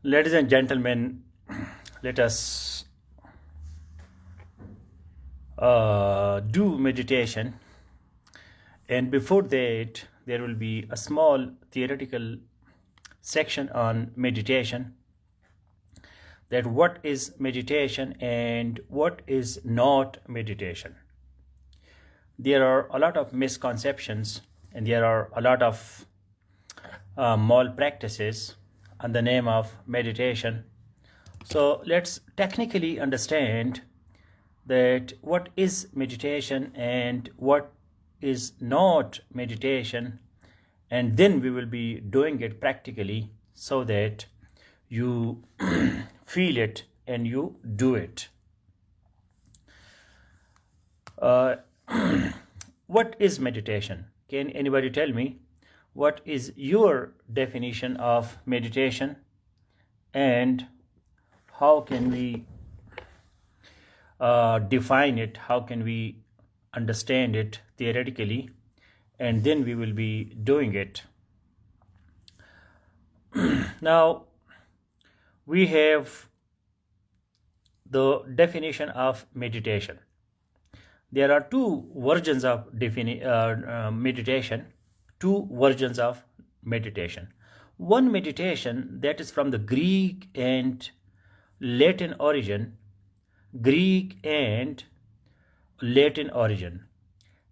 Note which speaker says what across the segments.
Speaker 1: Ladies and gentlemen, let us do meditation. And before that, there will be a small theoretical section on meditation, that what is meditation and what is not meditation. There are a lot of misconceptions and there are a lot of malpractices on the name of meditation. So let's technically understand that what is meditation and what is not meditation, and then we will be doing it practically so that you feel it and you do it. What is meditation? Can anybody tell me what is your definition of meditation and how can we define it, how can we understand it theoretically, and then we will be doing it. Now, we have the definition of meditation. There are two versions of meditation, two versions of meditation. One meditation that is from the Greek and Latin origin,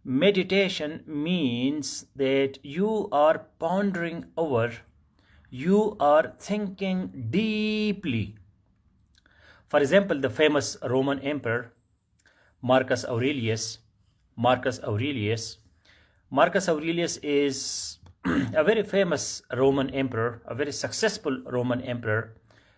Speaker 1: Meditation means that you are pondering over, you are thinking deeply. For example, the famous Roman emperor Marcus Aurelius is a very famous Roman emperor, a very successful Roman emperor,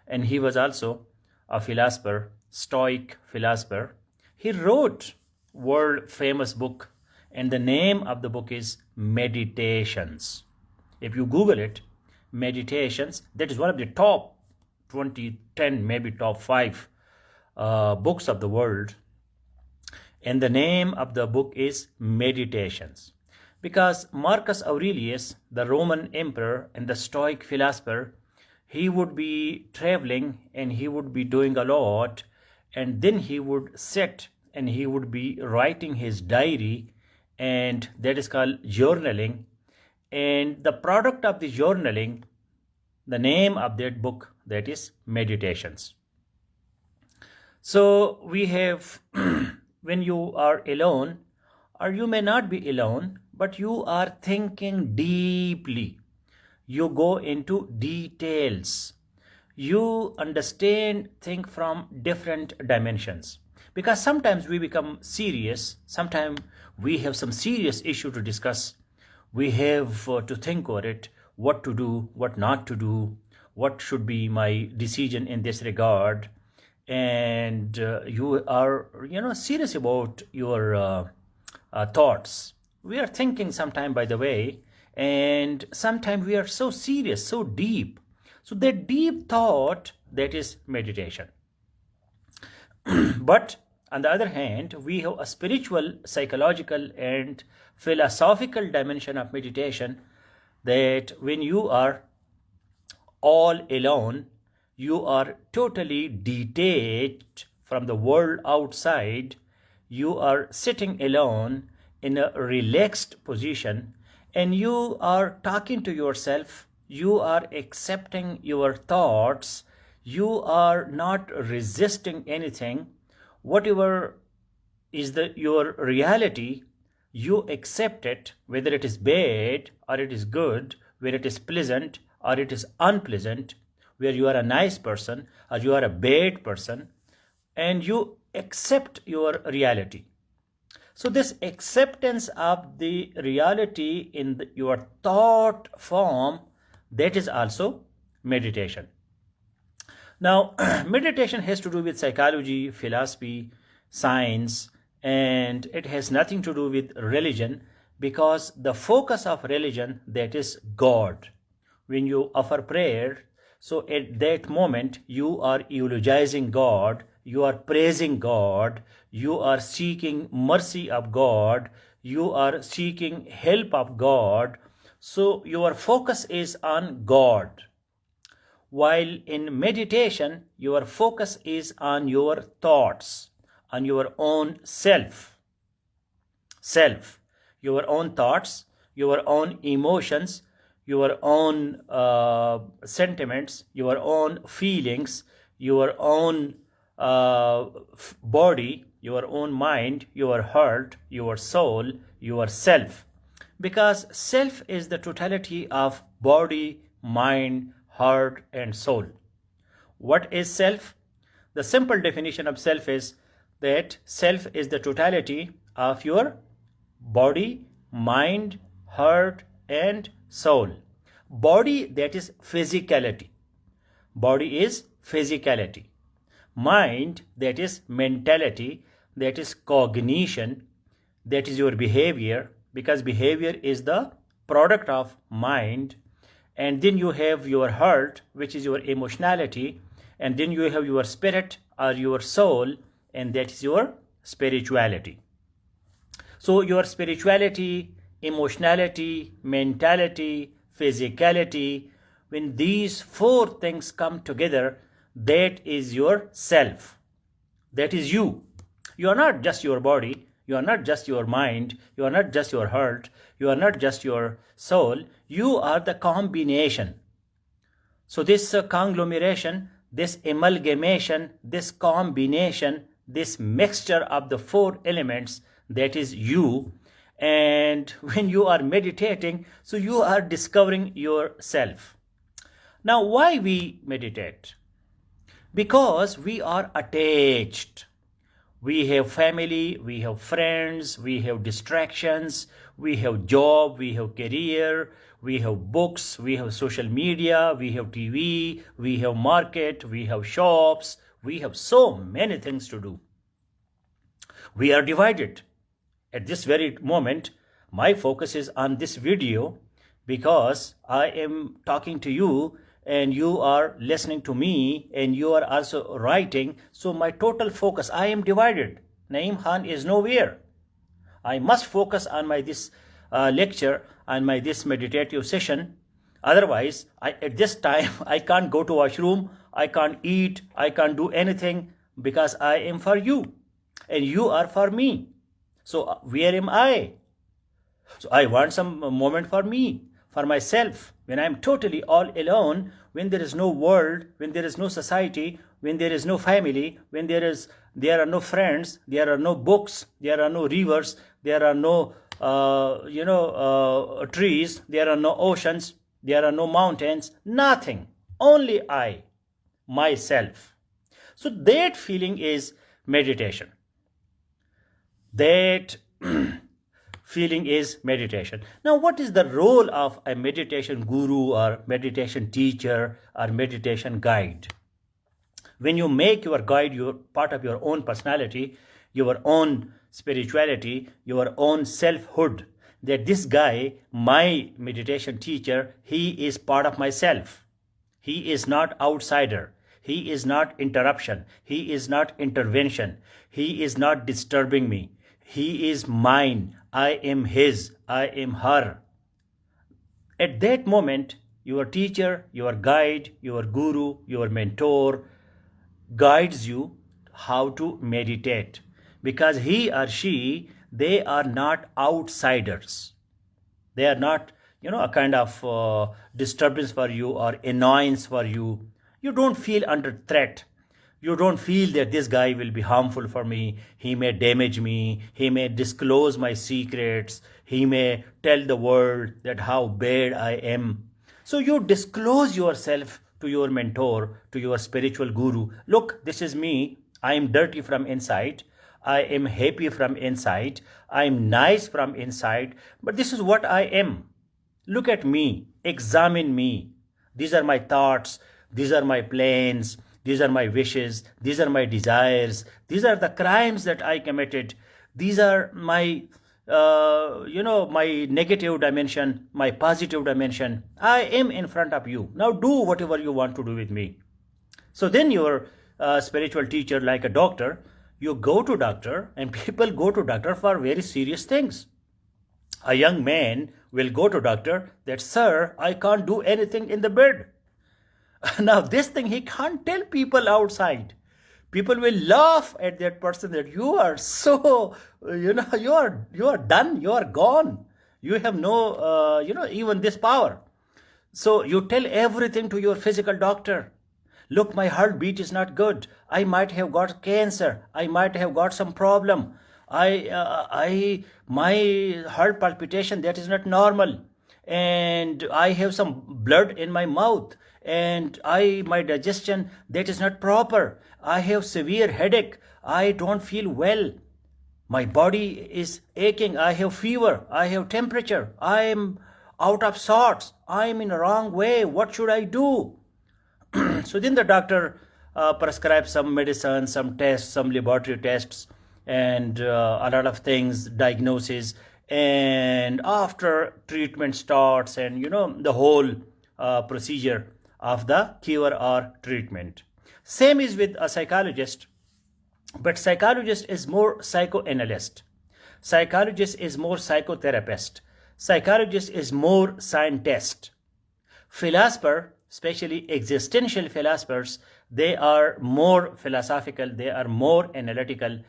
Speaker 1: and he was also a philosopher, Stoic philosopher. He wrote world famous book, and the name of the book is Meditations. If you Google it, Meditations, that is one of the top 20, 10, maybe top 5 books of the world. And the name of the book is Meditations. Because Marcus Aurelius, the Roman emperor and the Stoic philosopher, he would be traveling and he would be doing a lot, and then he would sit and he would be writing his diary, and that is called journaling. And the product of the journaling, the name of that book, that is Meditations. So we have when you are alone, or you may not be alone, but you are thinking deeply, you go into details, you understand, think from different dimensions. Because sometimes we become serious, sometimes we have some serious issue to discuss, we have to think over it, what to do, what not to do, what should be my decision in this regard. And you are serious about your thoughts. We are thinking sometime, by the way, and sometimes we are so serious, so deep. So that deep thought, that is meditation. But on the other hand, we have a spiritual, psychological and philosophical dimension of meditation, that when you are all alone, you are totally detached from the world outside, you are sitting alone in a relaxed position, and you are talking to yourself, you are accepting your thoughts, you are not resisting anything. Whatever is your reality, you accept it, whether it is bad or it is good, whether it is pleasant or it is unpleasant, where you are a nice person or you are a bad person, and you accept your reality. So this acceptance of the reality in your thought form, that is also meditation. Now, meditation has to do with psychology, philosophy, science, and it has nothing to do with religion, because the focus of religion, that is God. When you offer prayer, so at that moment, you are eulogizing God, you are praising God, you are seeking mercy of God, you are seeking help of God. So your focus is on God. while in meditation, your focus is on your thoughts, on your own self, your own thoughts, your own emotions, your own sentiments, your own feelings, your own body, your own mind, your heart, your soul, yourself. Because self is the totality of body, mind, heart, and soul. What is self? The simple definition of self is that self is the totality of your body, mind, heart, and soul. Body, that is physicality. Body is physicality. Mind, that is mentality, that is cognition, that is your behavior, because behavior is the product of mind. And then you have your heart, which is your emotionality, and then you have your spirit or your soul, and that is your spirituality. So your spirituality, emotionality, mentality, physicality, when these four things come together, that is your self. That is you. You are not just your body, you are not just your mind, you are not just your heart, you are not just your soul, you are the combination. So this conglomeration, this amalgamation, this combination, this mixture of the four elements, that is you. And when you are meditating, so you are discovering yourself. Now, why we meditate? Because we are attached. We have family, we have friends, we have distractions, we have job, we have career, we have books, we have social media, we have TV, we have market, we have shops, we have so many things to do. We are divided. At this very moment, my focus is on this video because I am talking to you and you are listening to me and you are also writing. So my total focus, I am divided. Naeem Khan is nowhere. I must focus on my this lecture, on my this meditative session. Otherwise, at this time, I can't go to washroom, I can't eat, I can't do anything because I am for you and you are for me. So where am I? So I want some moment for me, for myself, when I'm totally all alone, when there is no world, when there is no society, when there is no family, when there are no friends, there are no books, there are no rivers, there are no trees, there are no oceans, there are no mountains, nothing. Only I, myself. So that feeling is meditation. That feeling is meditation. Now, what is the role of a meditation guru or meditation teacher or meditation guide? When you make your guide your part of your own personality, your own spirituality, your own selfhood, that this guy, my meditation teacher, he is part of myself. He is not outsider. He is not interruption. He is not intervention. He is not disturbing me. He is mine. I am his. I am her. At that moment, your teacher, your guide, your guru, your mentor guides you how to meditate, because he or she, they are not outsiders. They are not, a kind of disturbance for you or annoyance for you. You don't feel under threat. You don't feel that this guy will be harmful for me. He may damage me. He may disclose my secrets. He may tell the world that how bad I am. So you disclose yourself to your mentor, to your spiritual guru. Look, this is me. I am dirty from inside. I am happy from inside. I am nice from inside. But this is what I am. Look at me. Examine me. These are my thoughts. These are my plans. These are my wishes. These are my desires. These are the crimes that I committed. These are my, my negative dimension, my positive dimension. I am in front of you. Now do whatever you want to do with me. So then your spiritual teacher, like a doctor, you go to doctor, and people go to doctor for very serious things. A young man will go to doctor that, sir, I can't do anything in the bed. Now, this thing he can't tell people outside. People will laugh at that person that you are so, you are done, you are gone. You have no, even this power. So you tell everything to your physical doctor. Look, my heartbeat is not good. I might have got cancer. I might have got some problem. My heart palpitation that is not normal, and I have some blood in my mouth, and my digestion that is not proper. I have severe headache. I don't feel well. My body is aching. I have fever. I have temperature. I am out of sorts. I am in a wrong way. What should I do? So then the doctor prescribes some medicine, some tests, some laboratory tests, and a lot of things, diagnosis, and after treatment starts, and the whole procedure of the cure or treatment. Same is with a psychologist, but psychologist is more psychoanalyst. Psychologist is more psychotherapist. Psychologist is more scientist. Philosopher, especially existential philosophers, they are more philosophical, they are more analytical,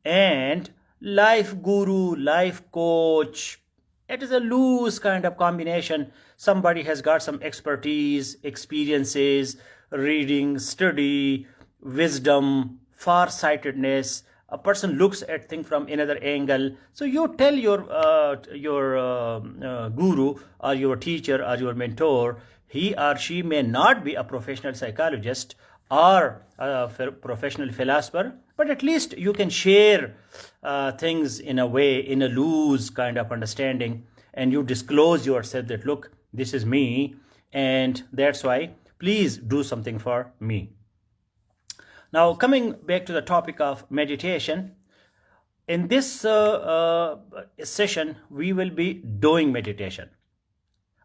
Speaker 1: and life guru, life coach, it is a loose kind of combination. Somebody has got some expertise, experiences, reading, study, wisdom, far-sightedness. A person looks at things from another angle. So you tell your guru or your teacher or your mentor, he or she may not be a professional psychologist or a professional philosopher, but at least you can share things in a way, in a loose kind of understanding, and you disclose yourself that, look, this is me, and that's why please do something for me. Now, coming back to the topic of meditation, in this session, we will be doing meditation.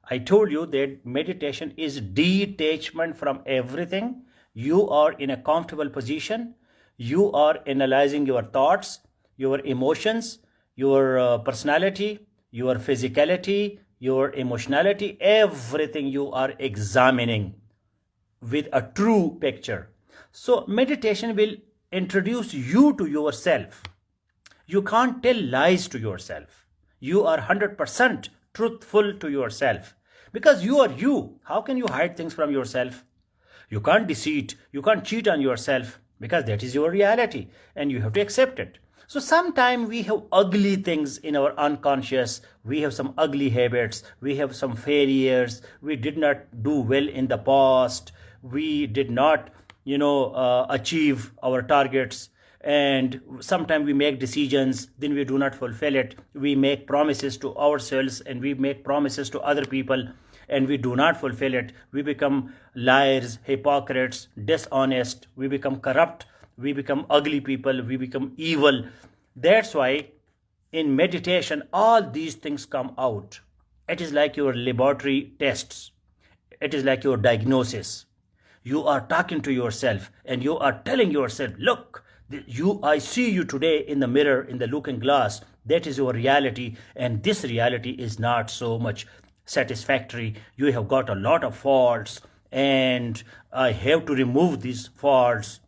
Speaker 1: I told you that meditation is detachment from everything. You are in a comfortable position. You are analyzing your thoughts, your emotions, your personality, your physicality, your emotionality, everything you are examining with a true picture. So meditation will introduce you to yourself. You can't tell lies to yourself. You are 100% truthful to yourself because you are you. How can you hide things from yourself? You can't deceive, you can't cheat on yourself because that is your reality and you have to accept it. So sometimes we have ugly things in our unconscious. We have some ugly habits. We have some failures. We did not do well in the past. We did not, achieve our targets. And sometimes we make decisions, then we do not fulfill it. We make promises to ourselves and we make promises to other people and we do not fulfill it. We become liars, hypocrites, dishonest. We become corrupt. We become ugly people. We become evil. That's why in meditation, all these things come out. It is like your laboratory tests. It is like your diagnosis. You are talking to yourself and you are telling yourself, look, I see you today in the mirror, in the looking glass. That is your reality, and this reality is not so much satisfactory. You have got a lot of faults, and I have to remove these faults.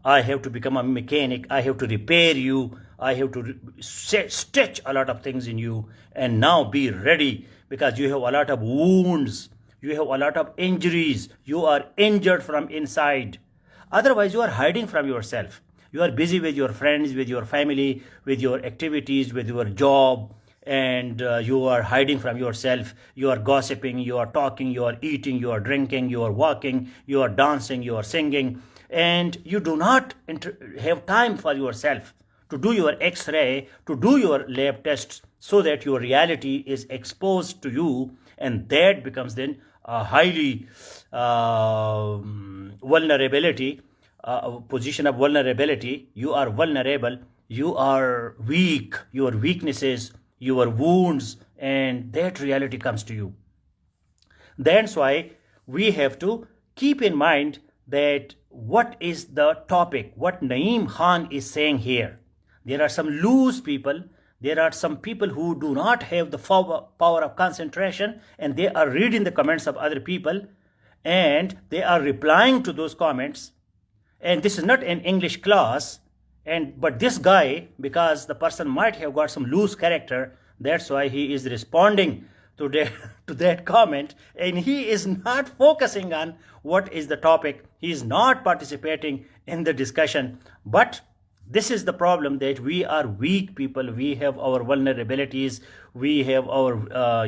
Speaker 1: I have to become a mechanic. I have to repair you. I have to stitch a lot of things in you, and now be ready because you have a lot of wounds. You have a lot of injuries. You are injured from inside. Otherwise, you are hiding from yourself. You are busy with your friends, with your family, with your activities, with your job, and you are hiding from yourself. You are gossiping, you are talking, you are eating, you are drinking, you are walking, you are dancing, you are singing, and you do not have time for yourself to do your x-ray, to do your lab tests, so that your reality is exposed to you, and that becomes then a highly vulnerability, position of vulnerability. You are vulnerable, you are weak, your weaknesses, your wounds, and that reality comes to you. That's why we have to keep in mind that what is the topic, what Naeem Khan is saying here. There are some loose people. There are some people who do not have the power of concentration, and they are reading the comments of other people, and they are replying to those comments. And this is not an English class, but this guy, because the person might have got some loose character, that's why he is responding to that, to that comment, and he is not focusing on what is the topic. He is not participating in the discussion. But this is the problem, that we are weak people. We have our vulnerabilities. We have our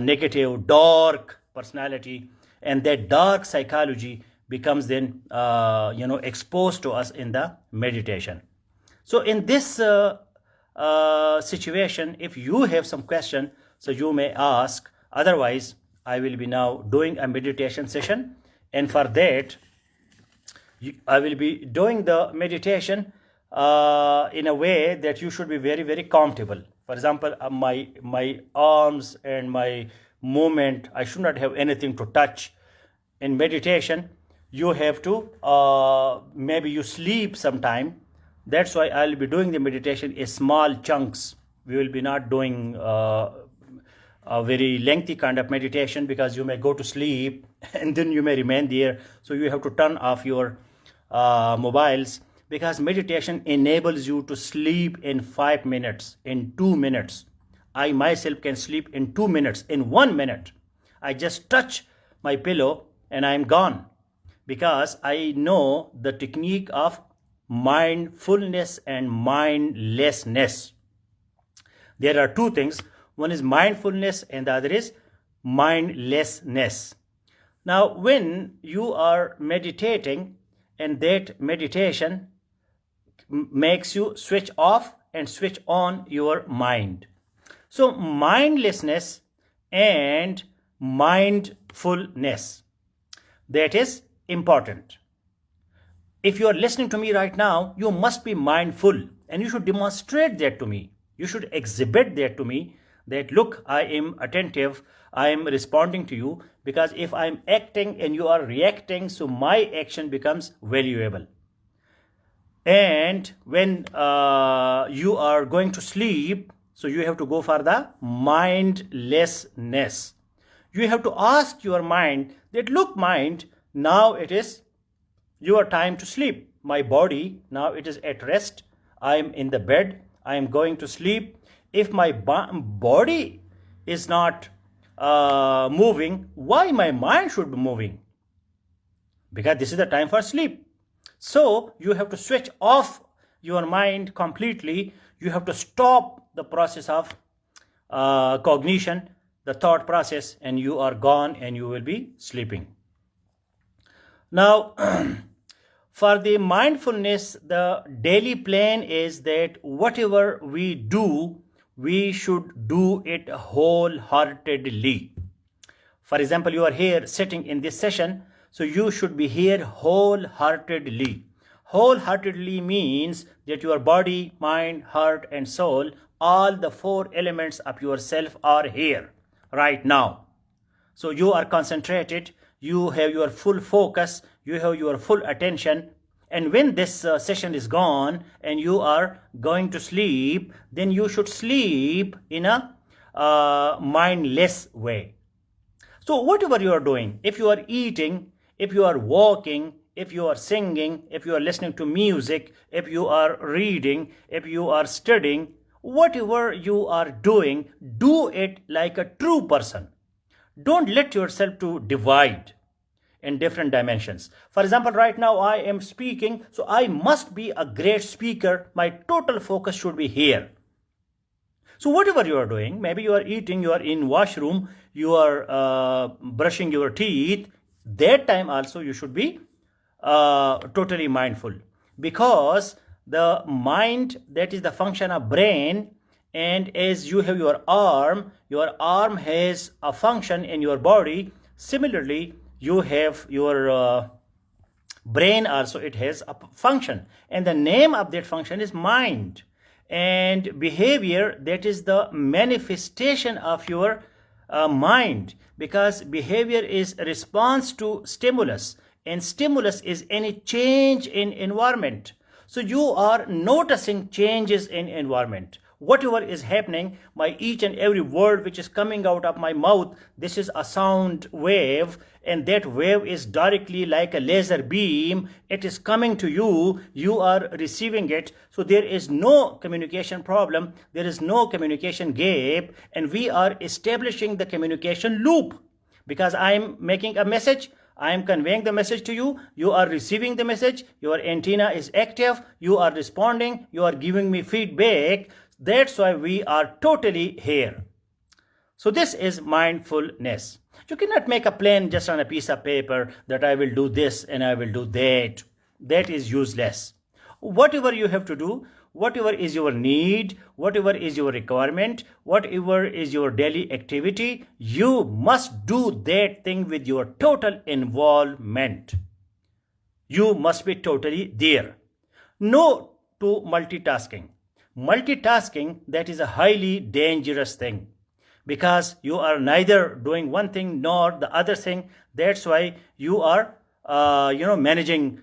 Speaker 1: negative, dark personality, and that dark psychology becomes then exposed to us in the meditation. So in this situation, if you have some question, so you may ask. Otherwise, I will be now doing a meditation session, and for that I will be doing the meditation in a way that you should be very, very comfortable. For example, my arms and my movement, I should not have anything to touch. In meditation, you have to maybe you sleep sometime. That's why I'll be doing the meditation in small chunks. We will be not doing a very lengthy kind of meditation, because you may go to sleep and then you may remain there. So you have to turn off your mobiles, because meditation enables you to sleep in 5 minutes, in 2 minutes. I myself can sleep in 2 minutes, in 1 minute. I just touch my pillow and I'm gone, because I know the technique of mindfulness and mindlessness. There are two things. One is mindfulness and the other is mindlessness. Now, when you are meditating, and that meditation makes you switch off and switch on your mind. So mindlessness and mindfulness, that is important. If you are listening to me right now, you must be mindful, and you should demonstrate that to me. You should exhibit that to me, that look, I am attentive, I am responding to you. Because if I am acting and you are reacting, so my action becomes valuable. And when you are going to sleep, so you have to go for the mindlessness. You have to ask your mind that, look, mind, now it is your time to sleep. My body, now it is at rest. I am in the bed. I am going to sleep. If my body is not moving, why my mind should be moving? Because this is the time for sleep. So you have to switch off your mind completely. You have to stop the process of cognition, the thought process, and you are gone and you will be sleeping. Now, for the mindfulness, the daily plan is that whatever we do, we should do it wholeheartedly. For example, you are here sitting in this session, so you should be here wholeheartedly. Wholeheartedly means that your body, mind, heart, and soul, all the 4 elements of yourself are here right now. So you are concentrated, you have your full focus, you have your full attention. And when this session is gone and you are going to sleep, then you should sleep in a mindless way. So whatever you are doing, if you are eating, if you are walking, if you are singing, if you are listening to music, if you are reading, if you are studying, whatever you are doing, do it like a true person. Don't let yourself to divide in different dimensions. For example, right now I am speaking, so I must be a great speaker. My total focus should be here. So whatever you are doing, maybe you are eating, you are in washroom, you are brushing your teeth, that time also you should be totally mindful. Because the mind, that is the function of brain, and as you have your arm has a function in your body. Similarly, you have your brain also, it has a function, and the name of that function is mind. And behavior, that is the manifestation of your mind, because behavior is a response to stimulus, and stimulus is any change in environment. So you are noticing changes in environment. Whatever is happening, my each and every word which is coming out of my mouth, this is a sound wave, and that wave is directly like a laser beam. It is coming to you, you are receiving it. So there is no communication problem, there is no communication gap, and we are establishing the communication loop. Because I am making a message, I am conveying the message to you, you are receiving the message, your antenna is active, you are responding, you are giving me feedback. That's why we are totally here. So this is mindfulness. You cannot make a plan just on a piece of paper that I will do this and I will do that. That is useless. Whatever you have to do, whatever is your need, whatever is your requirement, whatever is your daily activity, you must do that thing with your total involvement. You must be totally there. No to multitasking. Multitasking, that is a highly dangerous thing, because you are neither doing one thing nor the other thing. That's why you are managing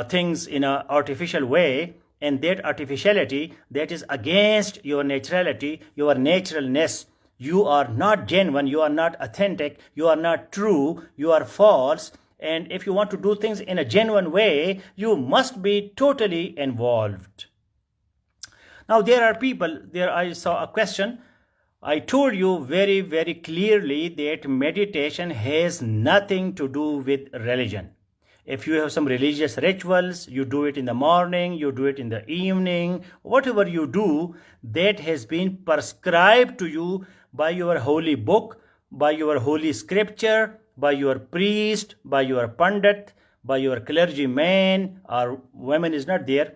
Speaker 1: things in an artificial way, and that artificiality, that is against your naturality, your naturalness. You are not genuine, you are not authentic, you are not true, you are false. And if you want to do things in a genuine way, you must be totally involved. Now there are people, there I saw a question. I told you very, very clearly that meditation has nothing to do with religion. If you have some religious rituals, you do it in the morning, you do it in the evening, whatever you do, that has been prescribed to you by your holy book, by your holy scripture, by your priest, by your pandit, by your clergyman, or woman is not there,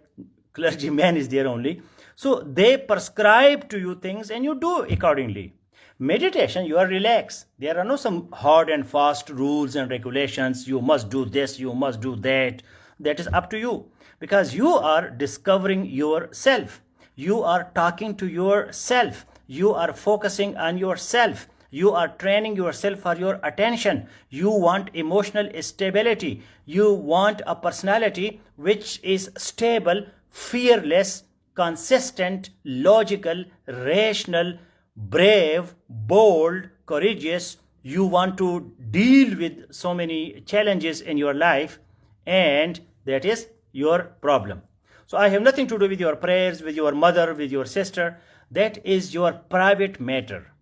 Speaker 1: clergyman is there only. So they prescribe to you things and you do accordingly. Meditation, you are relaxed. There are no some hard and fast rules and regulations. You must do this, you must do that. That is up to you, because you are discovering yourself. You are talking to yourself. You are focusing on yourself. You are training yourself for your attention. You want emotional stability. You want a personality which is stable, fearless, consistent, logical, rational, brave, bold, courageous. You want to deal with so many challenges in your life, and that is your problem. So I have nothing to do with your prayers, with your mother, with your sister. That is your private matter.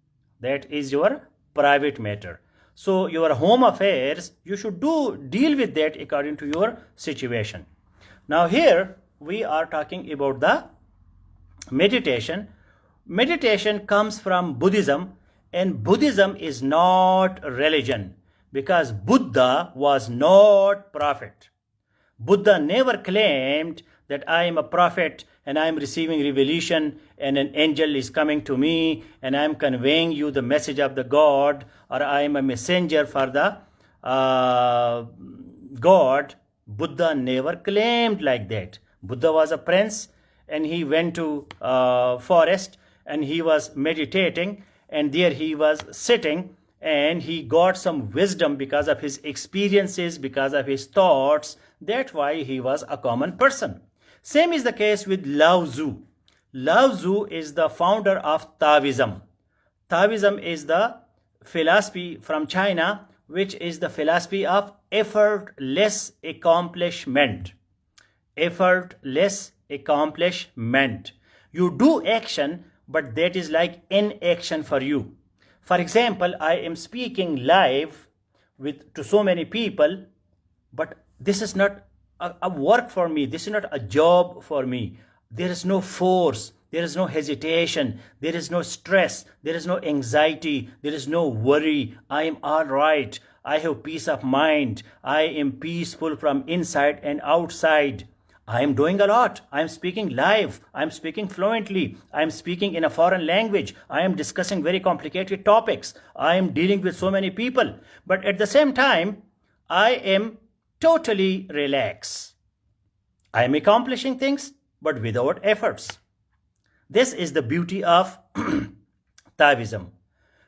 Speaker 1: That is your private matter. So your home affairs, you should deal with that according to your situation. Now here we are talking about the meditation. Meditation comes from Buddhism, and Buddhism is not religion, because Buddha was not prophet. Buddha never claimed that I am a prophet and I am receiving revelation and an angel is coming to me and I am conveying you the message of the God, or I am a messenger for the God. Buddha never claimed like that. Buddha was a prince, and he went to forest and he was meditating, and there he was sitting, and he got some wisdom because of his experiences, because of his thoughts. That's why he was a common person. Same is the case with Lao Tzu. Lao Tzu is the founder of Taoism. Taoism is the philosophy from China, which is the philosophy of effortless accomplishment. Effortless accomplishment. You do action, but that is like inaction for you. For example, I am speaking live to so many people, but this is not a work for me. This is not a job for me. There is no force. There is no hesitation. There is no stress. There is no anxiety. There is no worry. I am all right. I have peace of mind. I am peaceful from inside and outside. I am doing a lot. I am speaking live. I am speaking fluently. I am speaking in a foreign language. I am discussing very complicated topics. I am dealing with so many people. But at the same time, I am totally relaxed. I am accomplishing things, but without efforts. This is the beauty of Taoism.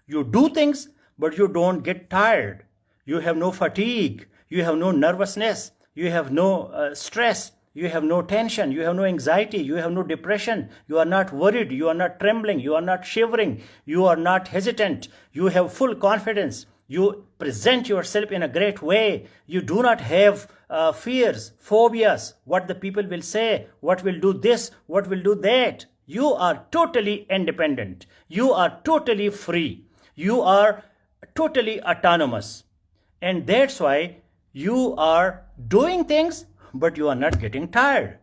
Speaker 1: You do things, but you don't get tired. You have no fatigue. You have no nervousness. You have no stress. You have no tension, you have no anxiety, you have no depression, you are not worried, you are not trembling, you are not shivering, you are not hesitant, you have full confidence, you present yourself in a great way, you do not have fears, phobias, what the people will say, what will do this, what will do that. You are totally independent, you are totally free, you are totally autonomous. And that's why you are doing things, but you are not getting tired.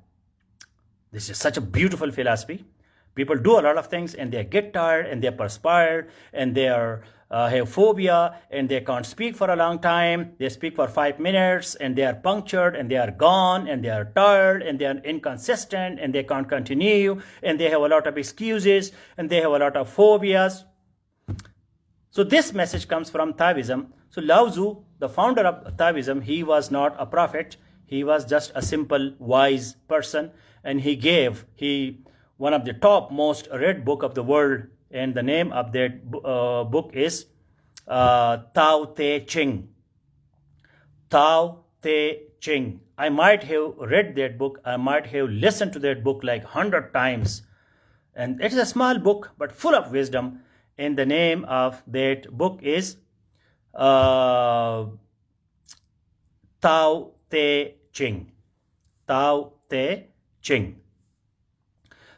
Speaker 1: This is such a beautiful philosophy. People do a lot of things and they get tired and they perspire and they have phobia and they can't speak for a long time. They speak for 5 minutes and they are punctured and they are gone and they are tired and they are inconsistent and they can't continue and they have a lot of excuses and they have a lot of phobias. So this message comes from Taoism. So Lao Tzu, the founder of Taoism, he was not a prophet. He was just a simple, wise person. And he one of the top most read book of the world. And the name of that book is Tao Te Ching. Tao Te Ching. I might have read that book. I might have listened to that book like 100 times. And it is a small book, but full of wisdom. And the name of that book is Tao Te Ching. Tao Te Ching.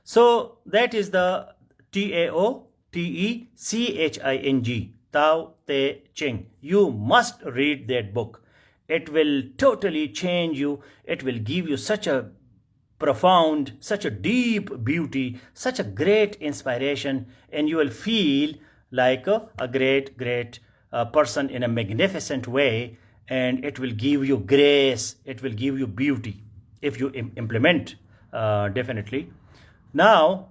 Speaker 1: So that is the TaoTeching. Tao Te Ching. You must read that book. It will totally change you. It will give you such a profound, such a deep beauty, such a great inspiration, and you will feel like a great person in a magnificent way, and it will give you grace, it will give you beauty if you implement definitely. Now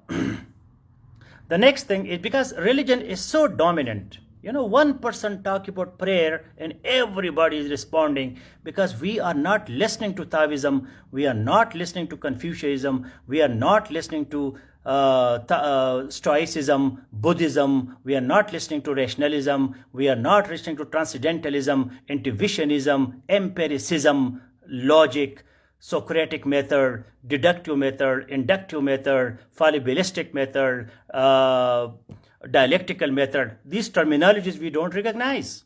Speaker 1: the next thing is, because religion is so dominant, one person talk about prayer and everybody is responding, because we are not listening to Taoism, we are not listening to Confucianism, we are not listening to Stoicism, Buddhism, we are not listening to rationalism, we are not listening to transcendentalism, intuitionism, empiricism, logic, Socratic method, deductive method, inductive method, fallibilistic method, dialectical method. These terminologies we don't recognize.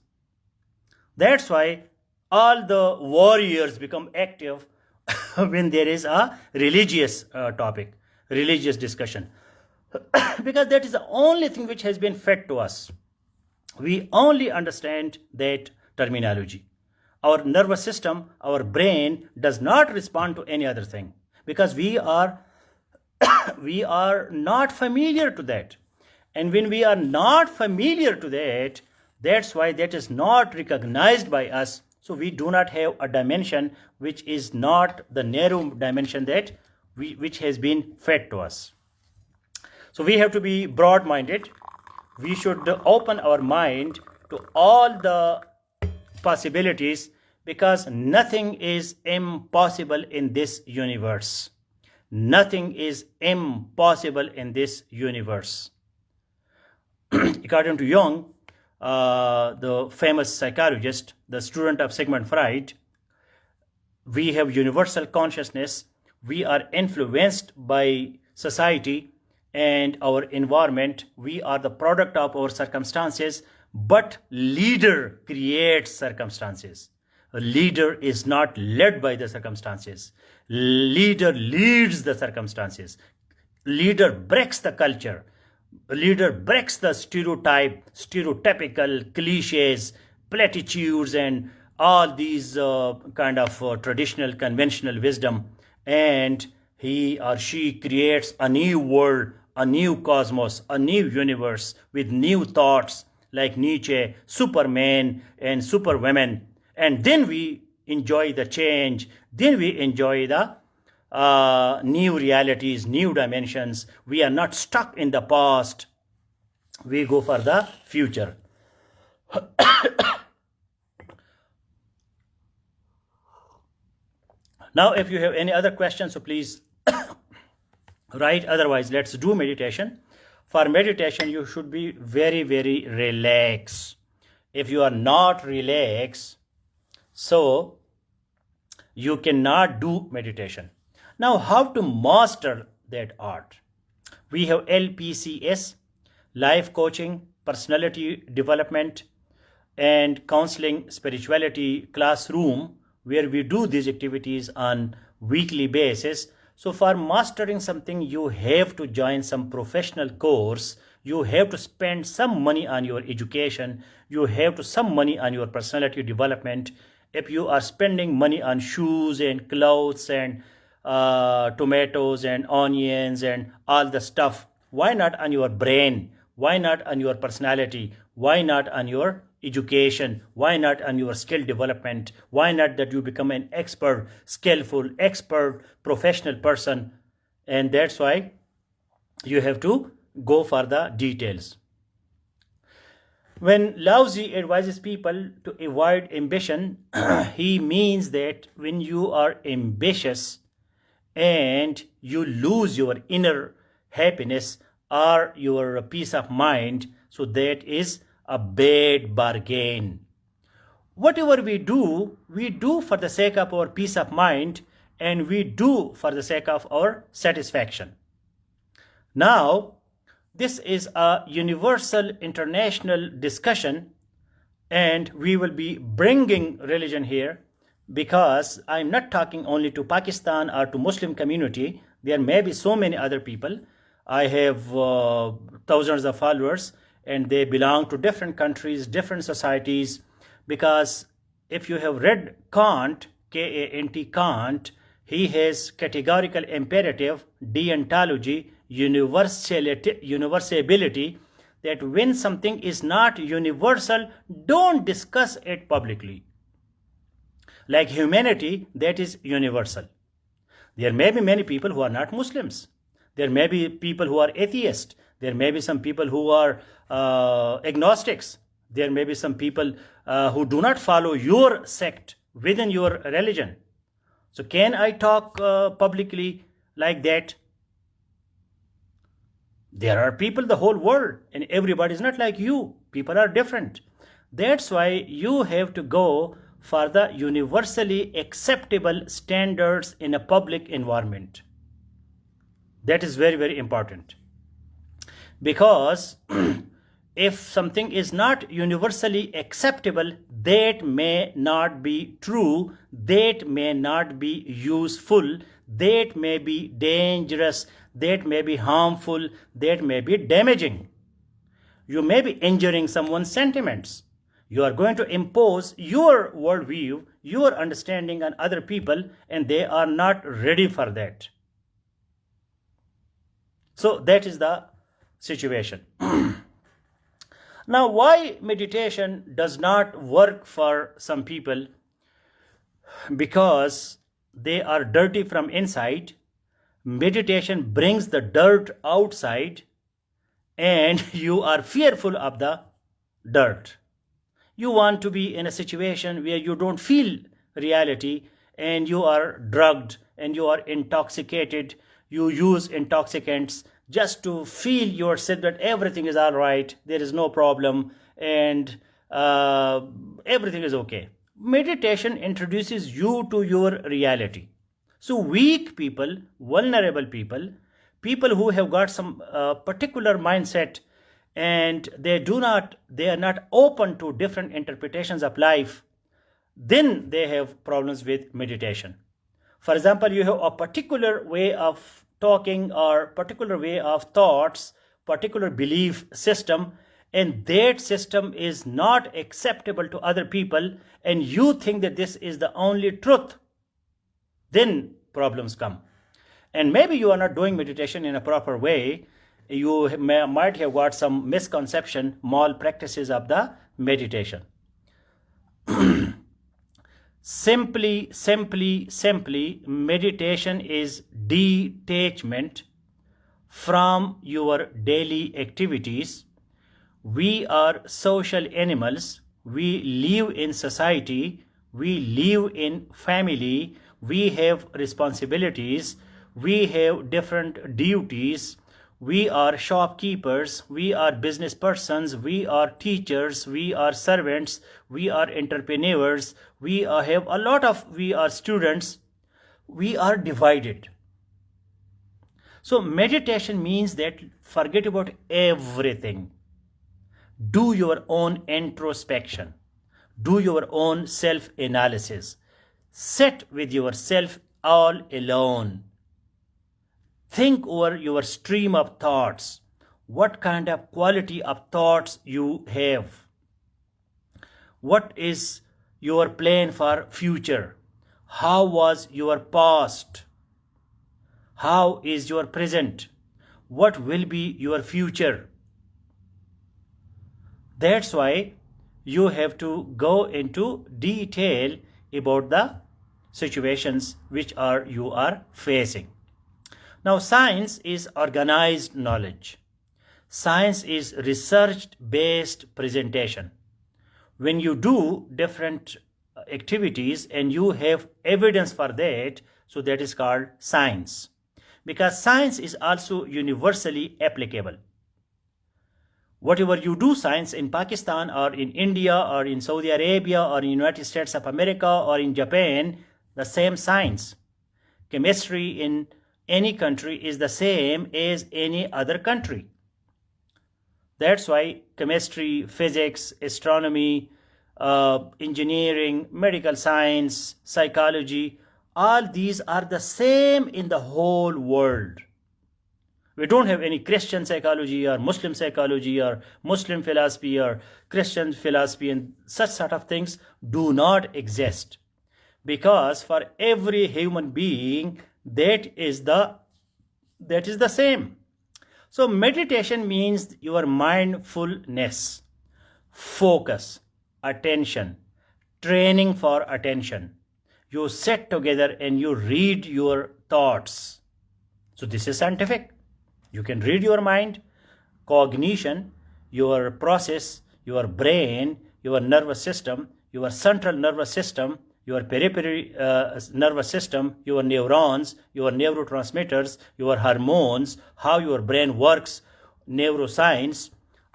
Speaker 1: That's why all the warriors become active when there is a religious topic, religious discussion, because that is the only thing which has been fed to us. We only understand that terminology. Our nervous system, our brain does not respond to any other thing, because we are not familiar to that. And when we are not familiar to that, that's why that is not recognized by us. So we do not have a dimension which is not the narrow dimension that which has been fed to us. So we have to be broad-minded. We should open our mind to all the possibilities, because nothing is impossible in this universe. Nothing is impossible in this universe. According to Jung, the famous psychologist, the student of Sigmund Freud, we have universal consciousness. We are influenced by society and our environment. We are the product of our circumstances, but leader creates circumstances. A leader is not led by the circumstances. Leader leads the circumstances. Leader breaks the culture. A leader breaks the stereotypical cliches, platitudes, and all these kind of traditional, conventional wisdom. And he or she creates a new world, a new cosmos, a new universe with new thoughts, like Nietzsche, Superman and Superwomen. And then we enjoy the change. Then we enjoy the new realities, new dimensions. We are not stuck in the past. We go for the future. Now, if you have any other questions, so please write. Otherwise, let's do meditation. For meditation, you should be very, very relaxed. If you are not relaxed, so you cannot do meditation. Now, how to master that art? We have LPCS, life coaching, personality development, and counseling, spirituality classroom, where we do these activities on weekly basis. So for mastering something, you have to join some professional course, you have to spend some money on your education, you have to some money on your personality development. If you are spending money on shoes and clothes and tomatoes and onions and all the stuff, why not on your brain? Why not on your personality? Why not on your education? Why not on your skill development? Why not that you become an expert, skillful, expert, professional person? And that's why you have to go for the details. When Laozi advises people to avoid ambition, he means that when you are ambitious and you lose your inner happiness or your peace of mind, so that is a bad bargain. Whatever we do for the sake of our peace of mind, and we do for the sake of our satisfaction. Now, this is a universal international discussion, and we will be bringing religion here, because I'm not talking only to Pakistan or to Muslim community. There may be so many other people. I have thousands of followers, and they belong to different countries, different societies. Because if you have read Kant, K-A-N-T, Kant, he has categorical imperative, deontology, universality, that when something is not universal, don't discuss it publicly. Like humanity, that is universal. There may be many people who are not Muslims. There may be people who are atheists. There may be some people who are agnostics. There may be some people who do not follow your sect within your religion. So can I talk publicly like that? There are people the whole world, and everybody is not like you. People are different. That's why you have to go for the universally acceptable standards in a public environment. That is very, very important. Because if something is not universally acceptable, that may not be true, that may not be useful, that may be dangerous, that may be harmful, that may be damaging. You may be injuring someone's sentiments. You are going to impose your worldview, your understanding on other people, and they are not ready for that. So that is the situation. Now, why meditation does not work for some people? Because they are dirty from inside. Meditation brings the dirt outside, and you are fearful of the dirt. You want to be in a situation where you don't feel reality, and you are drugged and you are intoxicated. You use intoxicants just to feel yourself that everything is all right, there is no problem, and everything is okay. Meditation introduces you to your reality. So weak people, vulnerable people, people who have got some particular mindset, and they are not open to different interpretations of life, then they have problems with meditation. For example, you have a particular way of talking or particular way of thoughts, particular belief system, and that system is not acceptable to other people, and you think that this is the only truth, then problems come. And maybe you are not doing meditation in a proper way. You might have got some misconception, malpractices of the meditation. Simply, meditation is detachment from your daily activities. We are social animals. We live in society. We live in family. We have responsibilities. We have different duties. We are shopkeepers, we are business persons, we are teachers, we are servants, we are entrepreneurs, we are students. We are divided. So meditation means that forget about everything. Do your own introspection. Do your own self analysis. Sit with yourself all alone. Think over your stream of thoughts. What kind of quality of thoughts you have? What is your plan for future? How was your past? How is your present? What will be your future? That's why you have to go into detail about the situations which you are facing. Now, science is organized knowledge. Science is research-based presentation. When you do different activities and you have evidence for that, so that is called science. Because science is also universally applicable. Whatever you do science in Pakistan or in India or in Saudi Arabia or in United States of America or in Japan, the same science. Chemistry in any country is the same as any other country. That's why chemistry, physics, astronomy, engineering, medical science, psychology, all these are the same in the whole world. We don't have any Christian psychology or Muslim psychology or Muslim philosophy or Christian philosophy, and such sort of things do not exist. Because for every human being, that is the same. So meditation means your mindfulness, focus, attention, training for attention. You sit together and you read your thoughts. So this is scientific. You can read your mind, cognition, your process, your brain, your nervous system, your central nervous system, your peripheral nervous system, your neurons, your neurotransmitters, your hormones, how your brain works, neuroscience.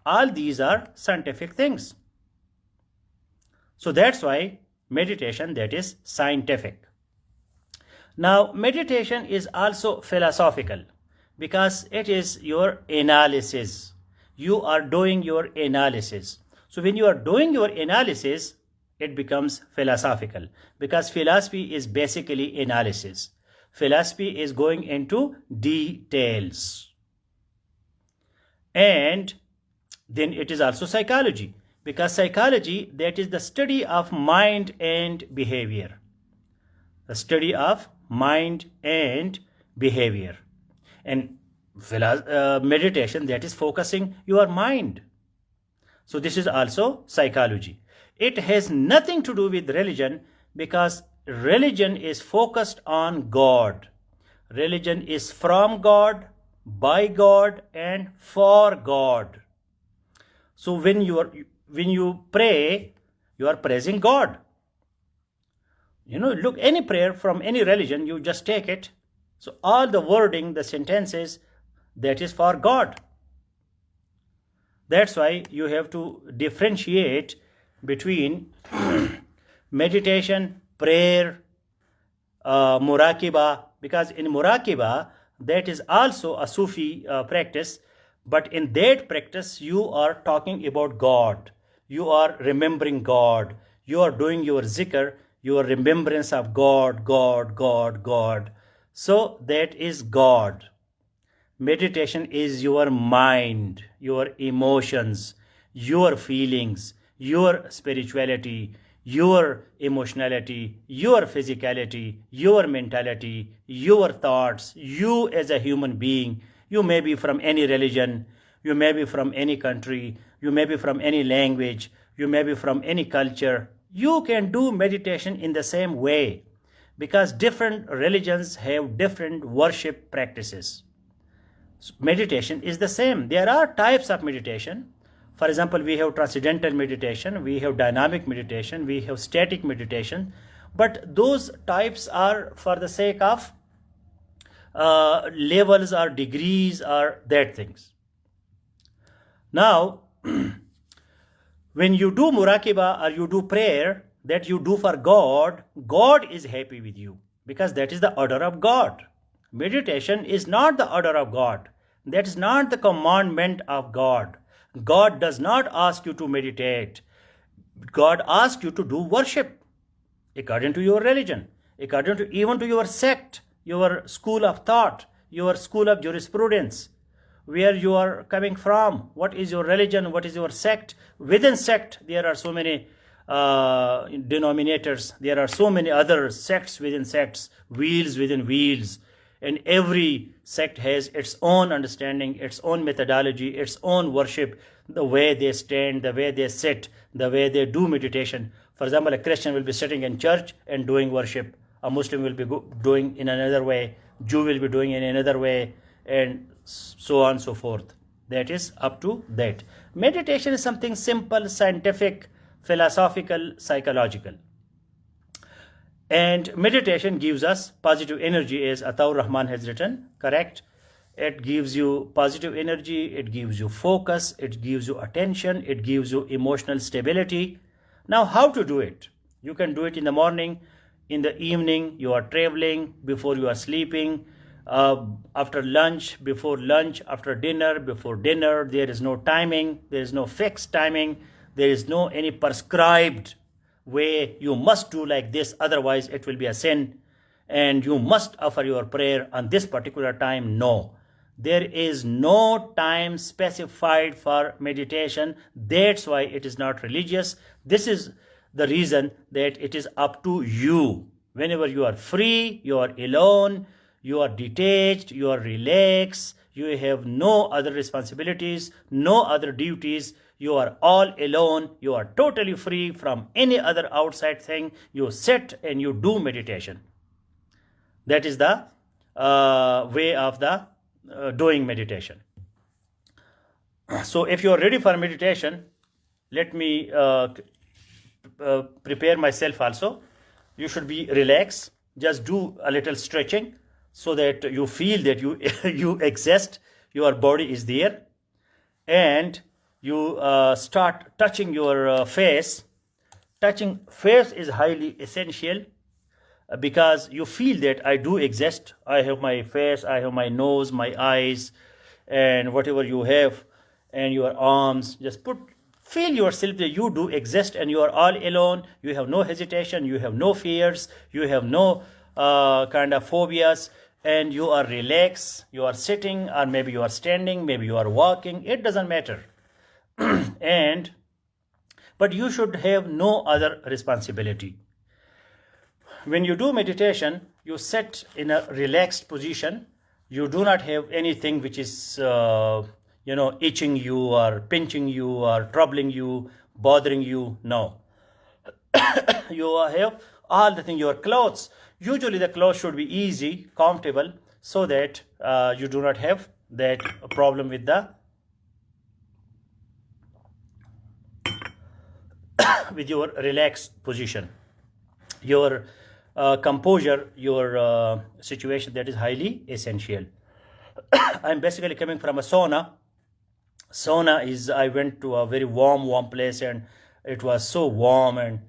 Speaker 1: All these are scientific things. So that's why meditation, that is scientific. Now, meditation is also philosophical because it is your analysis. You are doing your analysis. So when you are doing your analysis, it becomes philosophical because philosophy is basically analysis. Philosophy is going into details. And then it is also psychology, because psychology, that is the study of mind and behavior. The study of mind and behavior. And meditation, that is focusing your mind. So this is also psychology. It has nothing to do with religion because religion is focused on God. Religion is from God, by God, and for God. So when you pray, you are praising God. Look, any prayer from any religion, you just take it. So all the wording, the sentences, that is for God. That's why you have to differentiate between meditation, prayer, murakiba, because in murakiba, that is also a Sufi practice, but in that practice, you are talking about God. You are remembering God. You are doing your zikr, your remembrance of God, God, God, God. So that is God. Meditation is your mind, your emotions, your feelings, your spirituality, your emotionality, your physicality, your mentality, your thoughts, you as a human being. You may be from any religion, you may be from any country, you may be from any language, you may be from any culture. You can do meditation in the same way because different religions have different worship practices. Meditation is the same. There are types of meditation. For example, we have transcendental meditation, we have dynamic meditation, we have static meditation, but those types are for the sake of levels or degrees or that things. Now, when you do murakiba or you do prayer that you do for God, God is happy with you because that is the order of God. Meditation is not the order of God. That is not the commandment of God. God does not ask you to meditate. God asks you to do worship according to your religion, according to even to your sect, your school of thought, your school of jurisprudence, where you are coming from, what is your religion, what is your sect. Within sect, there are so many denominators, there are so many other sects within sects, wheels within wheels, and every sect has its own understanding, its own methodology, its own worship, the way they stand, the way they sit, the way they do meditation. For example, a Christian will be sitting in church and doing worship. A Muslim will be doing in another way. Jew will be doing in another way, and so on and so forth. That is up to that. Meditation is something simple, scientific, philosophical, psychological. And meditation gives us positive energy, as Ataur Rahman has written, correct? It gives you positive energy, it gives you focus, it gives you attention, it gives you emotional stability. Now, how to do it? You can do it in the morning, in the evening, you are traveling, before you are sleeping, after lunch, before lunch, after dinner, before dinner. There is no timing, there is no fixed timing, there is no any prescribed way you must do like this, otherwise it will be a sin, and you must offer your prayer on this particular time. No, there is no time specified for meditation. That's why it is not religious. This is the reason that it is up to you. Whenever you are free, you are alone, you are detached, you are relaxed, you have no other responsibilities, no other duties, you are all alone, you are totally free from any other outside thing, you sit and you do meditation. That is the way of the doing meditation. So if you are ready for meditation, let me prepare myself also. You should be relaxed, just do a little stretching so that you feel that you you exist, your body is there, and you start touching your face. Touching face is highly essential because you feel that I do exist. I have my face, I have my nose, my eyes, and whatever you have, and your arms. Just feel yourself that you do exist and you are all alone. You have no hesitation, you have no fears, you have no kind of phobias, and you are relaxed. You are sitting, or maybe you are standing, maybe you are walking. It doesn't matter. But you should have no other responsibility. When you do meditation, you sit in a relaxed position. You do not have anything which is itching you or pinching you or troubling you, bothering you. No. You have all the things, your clothes. Usually the clothes should be easy, comfortable, so that you do not have that problem with your relaxed position, your composure, your situation. That is highly essential. I'm basically coming from a sauna. Sauna is, I went to a very warm place, and it was so warm, and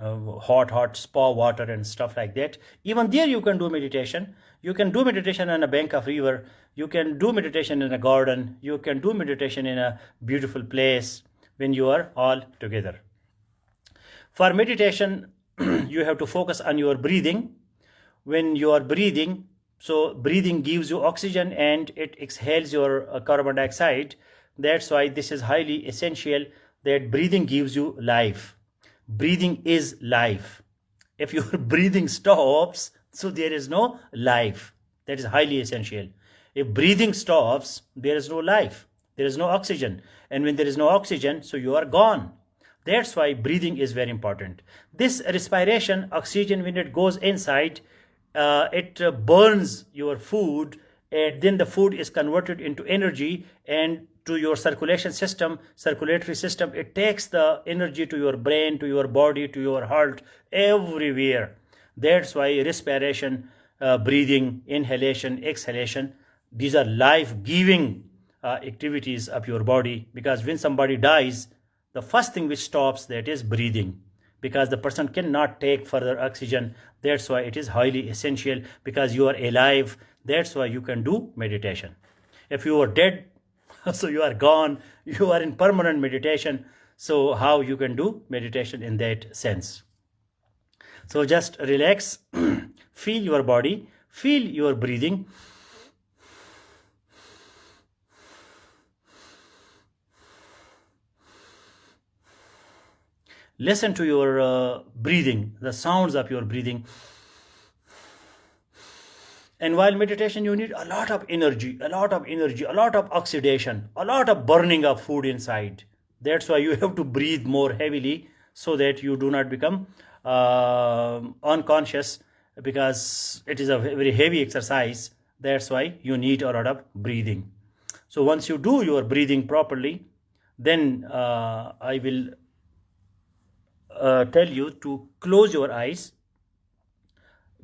Speaker 1: hot spa water and stuff like that. Even there you can do meditation. You can do meditation on a bank of river. You can do meditation in a garden. You can do meditation in a beautiful place when you are all together. For meditation, you have to focus on your breathing. When you are breathing, so breathing gives you oxygen and it exhales your carbon dioxide. That's why this is highly essential, that breathing gives you life. Breathing is life. If your breathing stops, so there is no life. That is highly essential. If breathing stops, there is no life. There is no oxygen. And when there is no oxygen, so you are gone. That's why breathing is very important. This respiration, oxygen, when it goes inside, it burns your food, and then the food is converted into energy, and to your circulatory system, it takes the energy to your brain, to your body, to your heart, everywhere. That's why respiration, breathing, inhalation, exhalation, these are life-giving activities of your body, because when somebody dies, the first thing which stops, that is breathing. because the person cannot take further oxygen. That's why it is highly essential, because you are alive. That's why you can do meditation. If you are dead, so you are gone, you are in permanent meditation. So how you can do meditation in that sense? So just relax, feel your body, feel your breathing. Listen to your breathing, the sounds of your breathing. And while meditation, you need a lot of energy, a lot of energy, a lot of oxidation, a lot of burning of food inside. That's why you have to breathe more heavily, so that you do not become unconscious, because it is a very heavy exercise. That's why you need a lot of breathing. So once you do your breathing properly, then I will tell you to close your eyes,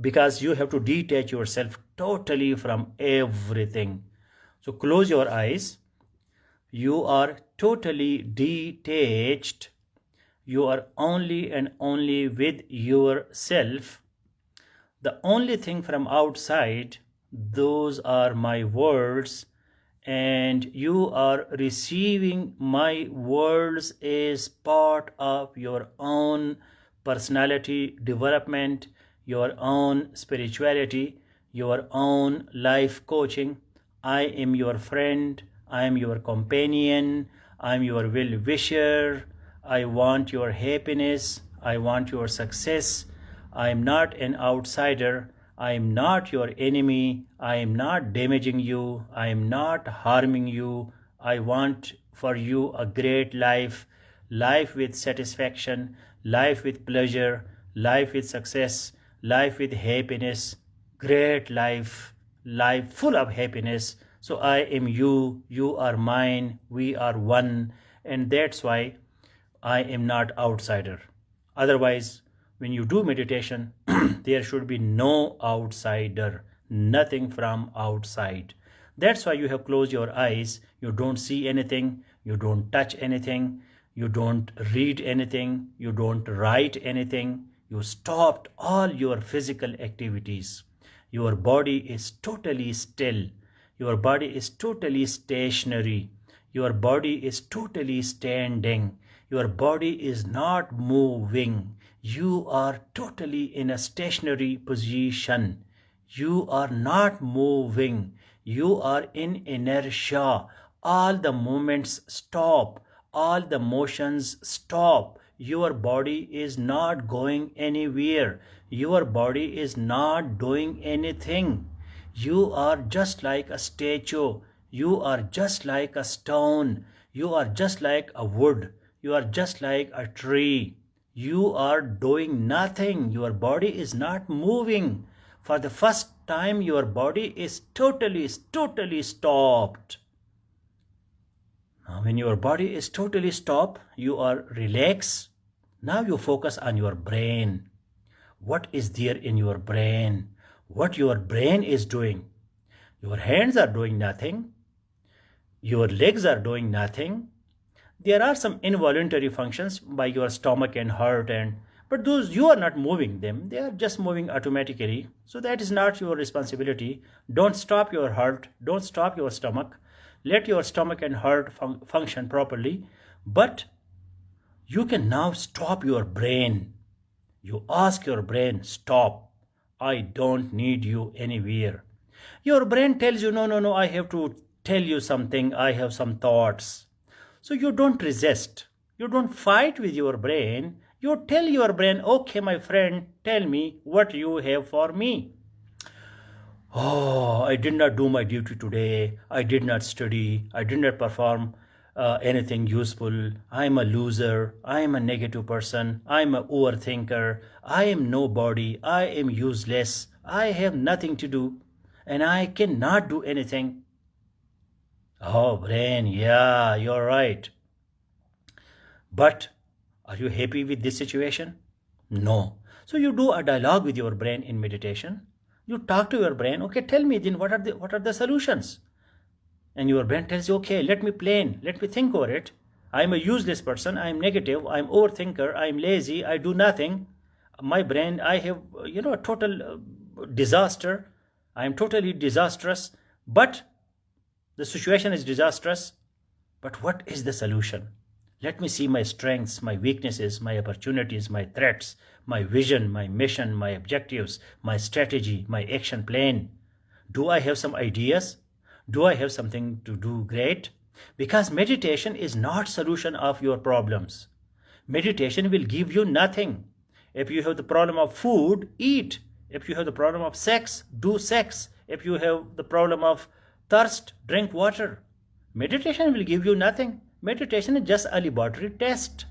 Speaker 1: because you have to detach yourself totally from everything. So close your eyes. You are totally detached. You are only and only with yourself. The only thing from outside, those are my words, and you are receiving my words as part of your own personality development, your own spirituality, your own life coaching. I am your friend, I am your companion, I am your well wisher. I want your happiness, I want your success. I am not an outsider. I am not your enemy. I am not damaging you. I am not harming you. I want for you a great life, life with satisfaction, life with pleasure, life with success, life with happiness, great life, life full of happiness. So I am you, you are mine, we are one, and that's why I am not outsider. Otherwise, when you do meditation, there should be no outsider, nothing from outside. That's why you have closed your eyes. You don't see anything, you don't touch anything, you don't read anything, you don't write anything. You stopped all your physical activities. Your body is totally still. Your body is totally stationary. Your body is totally standing. Your body is not moving. You are totally in a stationary position. You are not moving. You are in inertia. All the movements stop. All the motions stop. Your body is not going anywhere. Your body is not doing anything. You are just like a statue. You are just like a stone. You are just like a wood. You are just like a tree. You are doing nothing. Your body is not moving. For the first time, your body is totally stopped. Now, when your body is totally stopped, you are relaxed. Now you focus on your brain. What is there in your brain? What your brain is doing? Your hands are doing nothing. Your legs are doing nothing. There are some involuntary functions by your stomach and heart, but those you are not moving them. They are just moving automatically. So that is not your responsibility. Don't stop your heart. Don't stop your stomach. Let your stomach and heart function properly. But you can now stop your brain. You ask your brain, stop. I don't need you anywhere. Your brain tells you, no, no, no, I have to tell you something. I have some thoughts. So you don't resist. You don't fight with your brain. You tell your brain, okay, my friend, tell me what you have for me. Oh, I did not do my duty today. I did not study. I did not perform anything useful. I am a loser. I am a negative person. I am an overthinker. I am nobody. I am useless. I have nothing to do. And I cannot do anything. Oh, brain, yeah, you're right. But are you happy with this situation? No. So you do a dialogue with your brain in meditation. You talk to your brain, okay, tell me then what are the solutions? And your brain tells you, okay, let me plan, let me think over it. I'm a useless person, I'm negative, I'm overthinker, I'm lazy, I do nothing. My brain, I have, a total disaster. I'm totally disastrous. But the situation is disastrous. But what is the solution? Let me see my strengths, my weaknesses, my opportunities, my threats, my vision, my mission, my objectives, my strategy, my action plan. Do I have some ideas? Do I have something to do great? Because meditation is not solution of your problems. Meditation will give you nothing. If you have the problem of food, eat. If you have the problem of sex, do sex. If you have the problem of thirst, drink water. Meditation will give you nothing. Meditation is just a laboratory test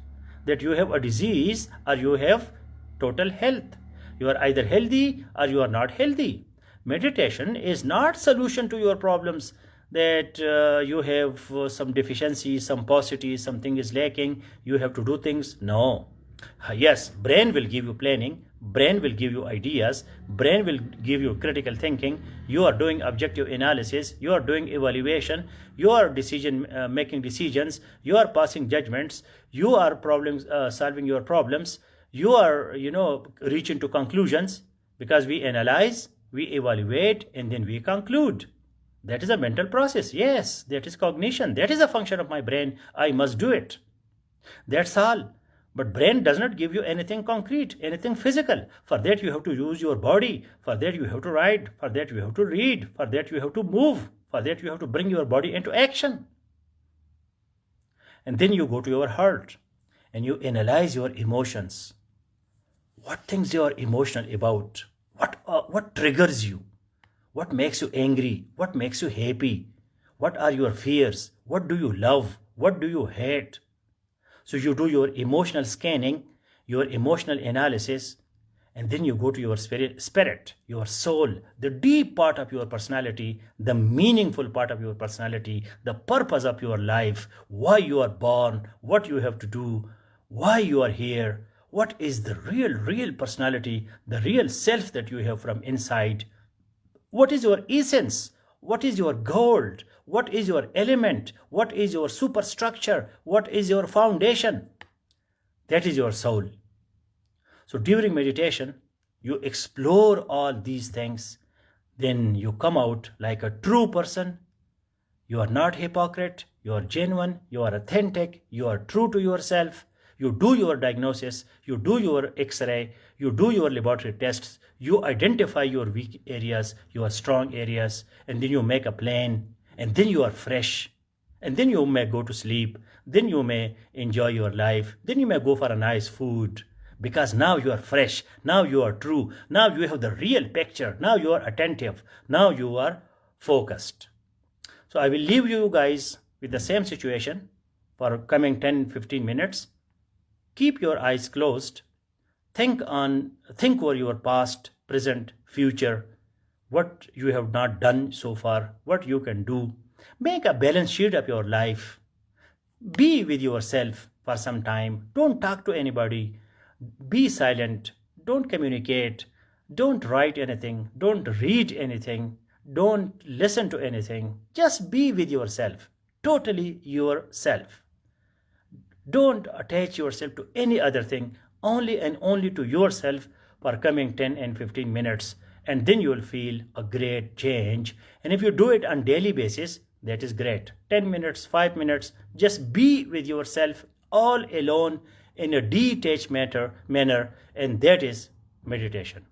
Speaker 1: that you have a disease or you have total health. You are either healthy or you are not healthy. Meditation is not solution to your problems that you have some deficiency, some paucity, something is lacking, you have to do things. No. Yes, brain will give you planning, brain will give you ideas, brain will give you critical thinking, you are doing objective analysis, you are doing evaluation, you are making decisions, you are passing judgments, you are solving your problems, you are reaching to conclusions, because we analyze, we evaluate, and then we conclude. That is a mental process. Yes, that is cognition. That is a function of my brain. I must do it. That's all. But brain does not give you anything concrete, anything physical. For that you have to use your body. For that you have to write. For that you have to read. For that you have to move. For that you have to bring your body into action. And then you go to your heart and you analyze your emotions. What things you are emotional about? What triggers you? What makes you angry? What makes you happy? What are your fears? What do you love? What do you hate? So you do your emotional scanning, your emotional analysis, and then you go to your spirit, your soul, the deep part of your personality, the meaningful part of your personality, the purpose of your life, why you are born, what you have to do, why you are here, what is the real personality, the real self that you have from inside. What is your essence? What is your gold? What is your element? What is your superstructure? What is your foundation? That is your soul. So during meditation, you explore all these things. Then you come out like a true person. You are not hypocrite. You are genuine. You are authentic. You are true to yourself. You do your diagnosis, you do your x-ray, you do your laboratory tests, you identify your weak areas, your strong areas, and then you make a plan, and then you are fresh, and then you may go to sleep, then you may enjoy your life, then you may go for a nice food, because now you are fresh, now you are true, now you have the real picture, now you are attentive, now you are focused. So I will leave you guys with the same situation for coming 10-15 minutes. Keep your eyes closed. Think over your past, present, future, what you have not done so far, what you can do. Make a balance sheet of your life. Be with yourself for some time. Don't talk to anybody. Be silent. Don't communicate. Don't write anything. Don't read anything. Don't listen to anything. Just be with yourself. Totally yourself. Don't attach yourself to any other thing, only and only to yourself for coming 10 and 15 minutes. And then you will feel a great change. And if you do it on daily basis, that is great. 10 minutes, 5 minutes, just be with yourself all alone in a detached manner, and that is meditation.